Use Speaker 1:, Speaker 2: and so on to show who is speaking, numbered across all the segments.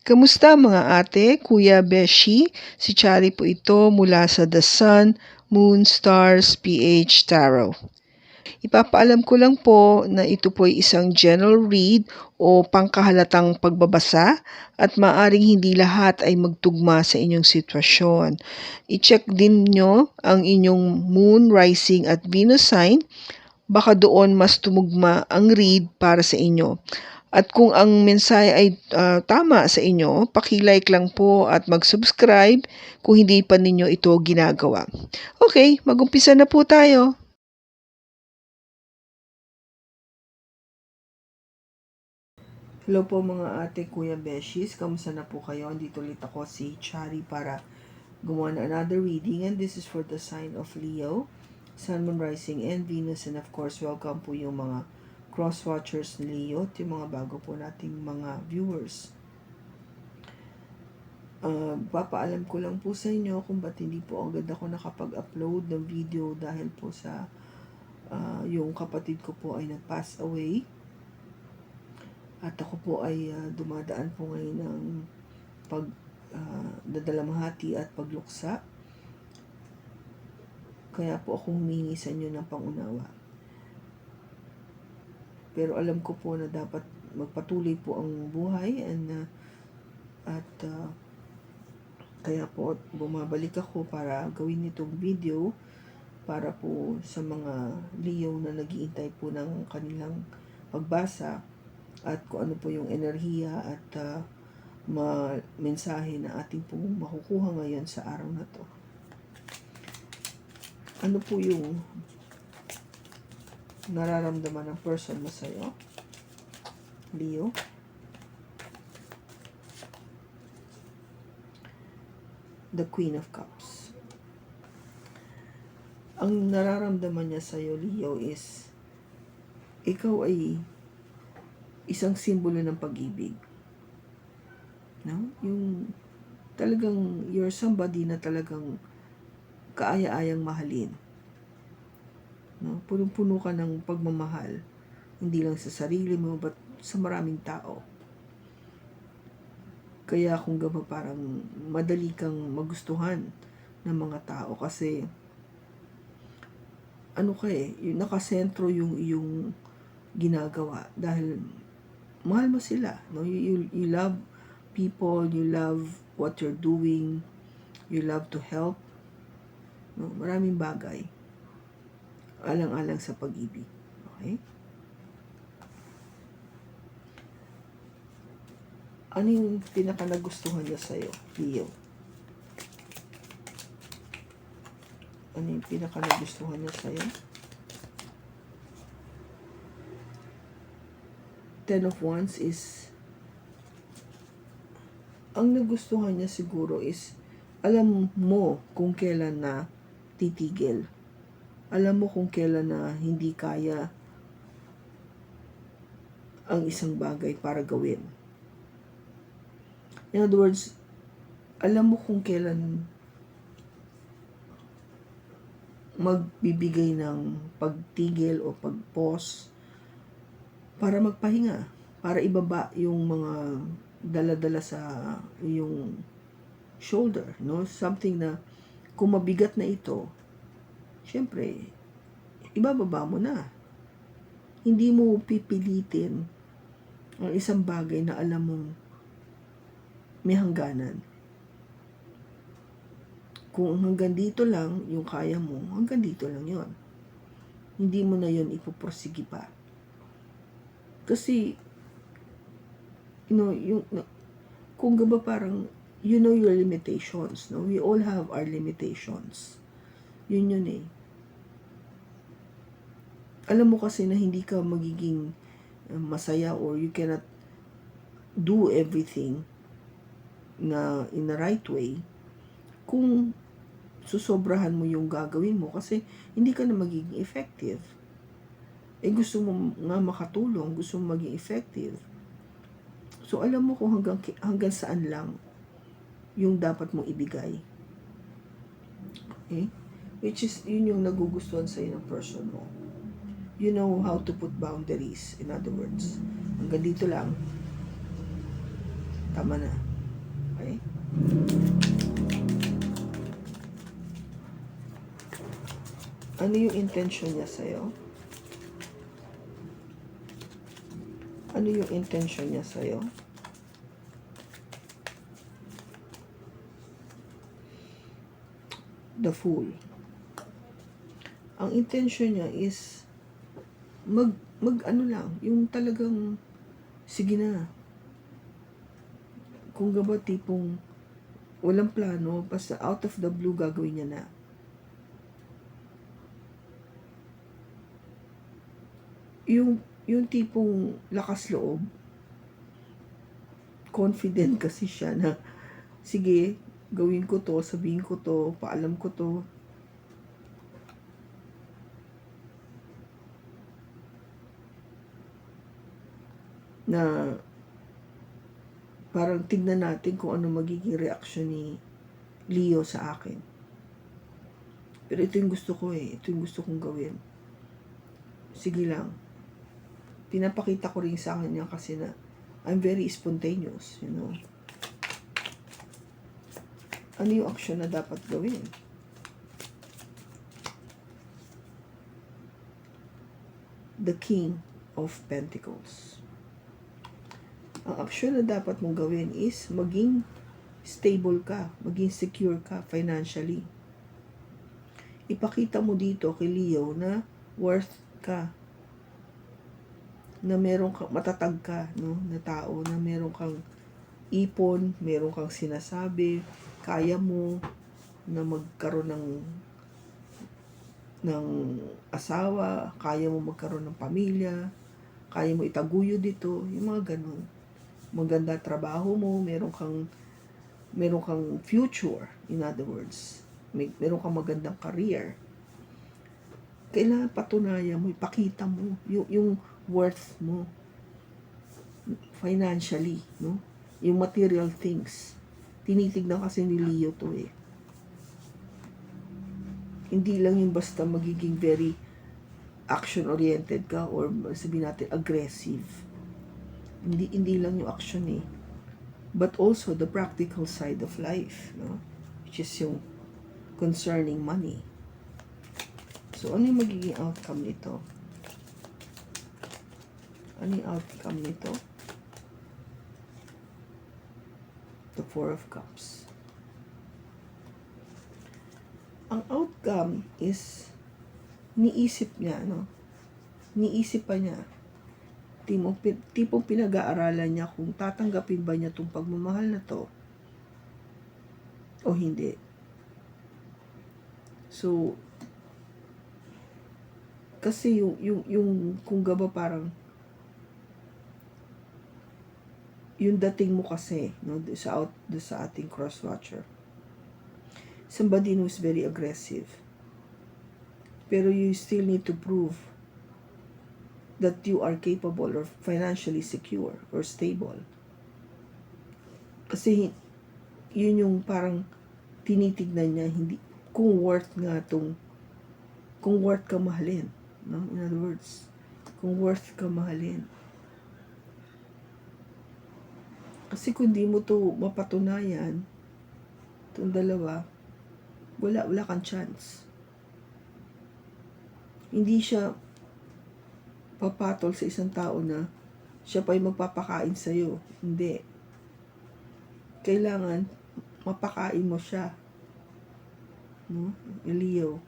Speaker 1: Kamusta mga ate, kuya, beshi? Si Chari po ito mula sa The Sun, Moon, Stars, PH Tarot. Ipapaalam ko lang po na ito po ay isang general read o pangkahalatang pagbabasa at maaring hindi lahat ay magtugma sa inyong sitwasyon. I-check din nyo ang inyong Moon, Rising at Venus sign. Baka doon mas tumugma ang read para sa inyo. At kung ang mensahe ay tama sa inyo, paki-like lang po at mag-subscribe kung hindi pa ninyo ito ginagawa. Okay, mag-umpisa na po tayo. Hello po mga ate, kuya, beshis. Kamusta na po kayo? Andito ulit ako si Chari para gumawa na another reading. And this is for the sign of Leo, Sun, Moon, Rising, and Venus. And of course, welcome po yung mga cross-watchers ni Leo at yung mga bago po nating mga viewers. Papaalam ko lang po sa inyo kung ba't hindi po agad ako nakapag-upload ng video dahil po sa yung kapatid ko po ay nag-pass away. At ako po ay dumadaan po ngayon ng pagdadalamhati at pagluksa. Kaya po ako humingi sa inyo ng pangunawa. Pero alam ko po na dapat magpatuloy po ang buhay kaya po bumabalik ako para gawin itong video para po sa mga Leo na nag-iintay po ng kanilang pagbasa at kung ano po yung enerhiya at mensahe na ating po makukuha ngayon sa araw na to. Ano po yung nararamdaman ng person mo sa'yo, Leo? The Queen of Cups. Ang nararamdaman niya sa'yo, Leo, is ikaw ay isang simbolo ng pag-ibig. No? Yung talagang you're somebody na talagang kaaya-ayang mahalin. No? Punong-puno ka ng pagmamahal. Hindi lang sa sarili mo, but sa maraming tao. Kaya kung gaba parang madali kang magustuhan ng mga tao kasi yung nakasentro yung iyong ginagawa dahil mahal mo sila. No? You love people, you love what you're doing, you love to help. No? Maraming bagay. Alang-alang sa pag-ibig. Okay? Ano yung pinaka-nagustuhan niya sa'yo, Leo? Ano yung pinaka-nagustuhan niya sa'yo? Ten of Wands is ang nagustuhan niya siguro is alam mo kung kailan na titigil. Alam mo kung kailan na hindi kaya ang isang bagay para gawin. In other words, alam mo kung kailan magbibigay ng pagtigil o pag-pause para magpahinga, para ibaba yung mga dala-dala sa yung shoulder, no? Something na kung mabigat na ito, syempre, ibababa mo na. Hindi mo pipilitin ang isang bagay na alam mong may hangganan. Kung hanggang dito lang yung kaya mo, hanggang dito lang yon. Hindi mo na yon ipupursige pa. Kasi, kung gaba parang, you know your limitations, no? We all have our limitations. Yun eh. Alam mo kasi na hindi ka magiging masaya or you cannot do everything na in the right way kung susobrahan mo yung gagawin mo kasi hindi ka na magiging effective. Gusto mo nga makatulong, gusto mo maging effective. So, alam mo kung hanggang saan lang yung dapat mong ibigay. Okay? Which is, yun yung nagugustuhan sa'yo ng person mo. You know how to put boundaries. In other words, hanggang dito lang. Tama na. Okay? Ano yung intention niya sa'yo? Ano yung intention niya sa'yo? The Fool. Ang intention niya is mag ano lang, yung talagang sige na. Kung gaba tipong walang plano, basta out of the blue gagawin niya na. Yung tipong lakas loob, confident kasi siya na sige, gawin ko to, sabihin ko to, paalam ko to. Na parang tignan natin kung ano magiging reaksyon ni Leo sa akin. Pero ito yung gusto ko ito yung gusto kong gawin. Sige lang. Pinapakita ko rin sa kanya kasi na I'm very spontaneous, you know. Ano yung action na dapat gawin? The King of Pentacles. Ang action na dapat mong gawin is maging stable ka, maging secure ka financially. Ipakita mo dito kay Leo na worth ka, na meron kang matatag ka, no, na tao, na meron kang ipon, meron kang sinasabi, kaya mo na magkaroon ng asawa, kaya mo magkaroon ng pamilya, kaya mo itaguyod dito, yung mga ganun. Maganda trabaho mo, meron kang future, in other words. Meron kang magandang career. Kailangan patunayan mo, ipakita mo yung worth mo financially, no? Yung material things. Tinitignan kasi ni Leo to Hindi lang yung basta magiging very action-oriented ka or sabihin natin aggressive. Hindi lang yung action but also the practical side of life, no? Which is yung concerning money. So, ano yung magiging outcome nito? Ano yung outcome nito? The Four of Cups. Ang outcome is niisip niya, no? Niisip pa niya. Tipong pinag-aaralan niya kung tatanggapin ba niya itong pagmamahal na to o hindi. So, kasi yung kung gaba parang yung dating mo kasi, no, sa ating cross-watcher. Somebody who's very aggressive. Pero you still need to prove that you are capable or financially secure or stable. Kasi yun yung parang tinitignan niya, hindi kung worth ka mahalin, no? In other words, kung worth ka mahalin. Kasi kung di mo to mapatunayan, itong dalawa, wala kang chance. Hindi siya papatol sa isang tao na siya pa yung magpapakain sa'yo. Hindi. Kailangan mapakain mo siya. No? Leo.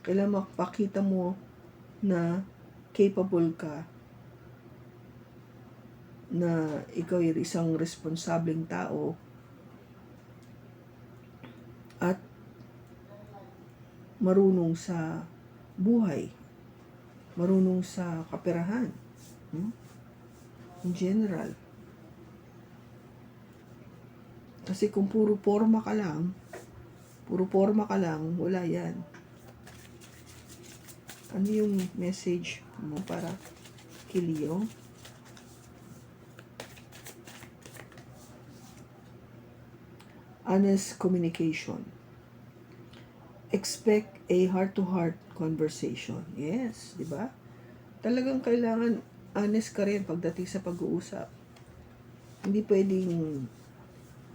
Speaker 1: Kailangan mapakita mo na capable ka, na ikaw ay isang responsableng tao at marunong sa buhay, marunong sa kaperahan, in general. Kasi kung puro forma ka lang, wala yan. Ano yung message mo para kay Leo? Honest communication. Expect a heart-to-heart conversation. Yes, di ba? Talagang kailangan honest ka rin pagdating sa pag-uusap. Hindi pwedeng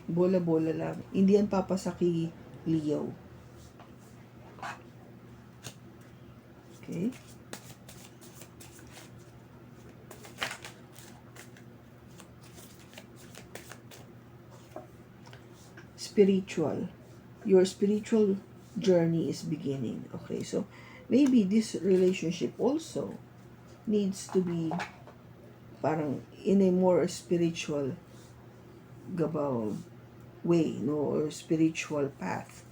Speaker 1: Bola-bola lang. Hindi yan papasa kay Leo. Okay? Spiritual. Your spiritual journey is beginning. Okay, so maybe this relationship also needs to be parang in a more spiritual gabaw way, no, or spiritual path.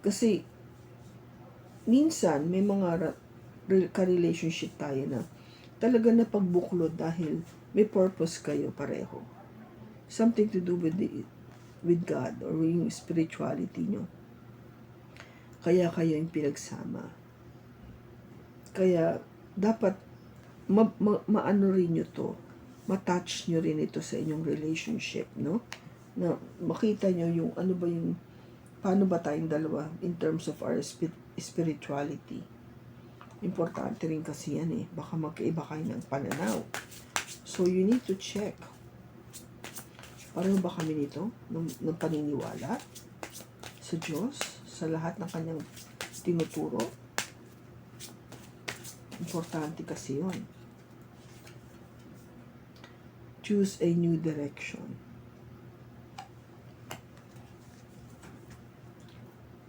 Speaker 1: Kasi minsan may mga ka-relationship tayo na talaga na pagbuklod dahil may purpose kayo pareho. Something to do with God or yung spirituality nyo. Kaya kayo yung pinagsama. Kaya dapat maano rin nyo to, matouch nyo rin ito sa inyong relationship, no? Na makita nyo yung ano ba yung, paano ba tayong dalawa in terms of our spirituality. Importante rin kasi yan eh. Baka magkaiba kayo ng pananaw. So you need to check. Pareho ba kami nito ng paniniwala sa Diyos, sa lahat ng kanyang tinuturo? Importante kasi yun. Choose a new direction.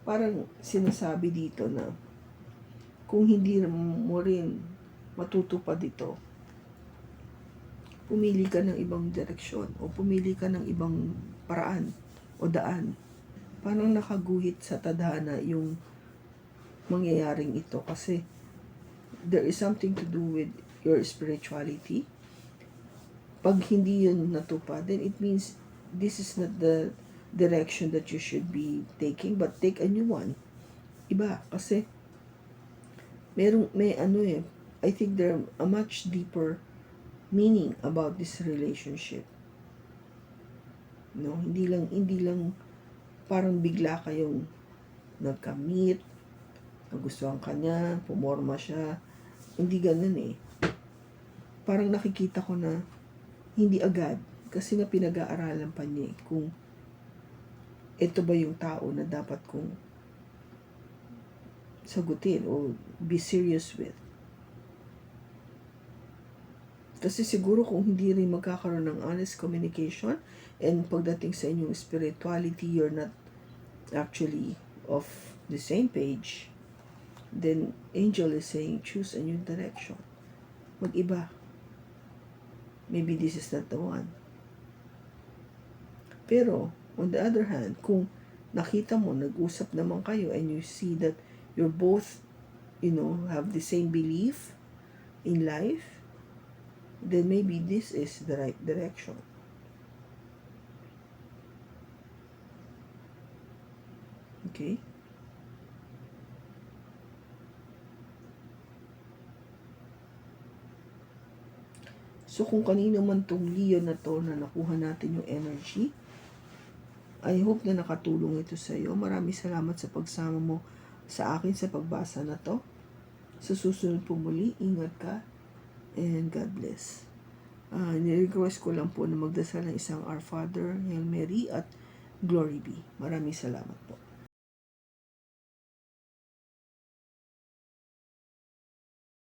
Speaker 1: Parang sinasabi dito na kung hindi mo rin matutupad ito, pumili ka ng ibang direksyon o pumili ka ng ibang paraan o daan. Parang nakaguhit sa tadhana yung mangyayaring ito kasi there is something to do with your spirituality. Pag hindi yun natupad, then it means this is not the direction that you should be taking, but take a new one. Iba, kasi may ano eh, I think there a much deeper meaning about this relationship. No, hindi lang parang bigla kayong nagka-meet, nagustuhan ka niya, pumorma siya. Hindi ganun eh. Parang nakikita ko na hindi agad kasi nga pinag-aaralan pa niya eh, kung ito ba yung tao na dapat kong sagutin o be serious with. Kasi siguro kung hindi rin magkakaroon ng honest communication and pagdating sa inyong spirituality, you're not actually of the same page, then angel is saying, choose a new direction. Mag-iba. Maybe this is not the one. Pero, on the other hand, kung nakita mo, nag-usap naman kayo and you see that you're both, have the same belief in life, then maybe this is the right direction. Okay? So, kung kanino man tong Leo na to na nakuha natin yung energy, I hope na nakatulong ito sa iyo. Maraming salamat sa pagsama mo sa akin sa pagbasa na to. Sa susunod po muli, ingat ka and God bless. Nirequest ko lang po na magdasal ng isang Our Father, Hail Mary at Glory be. Maraming salamat po.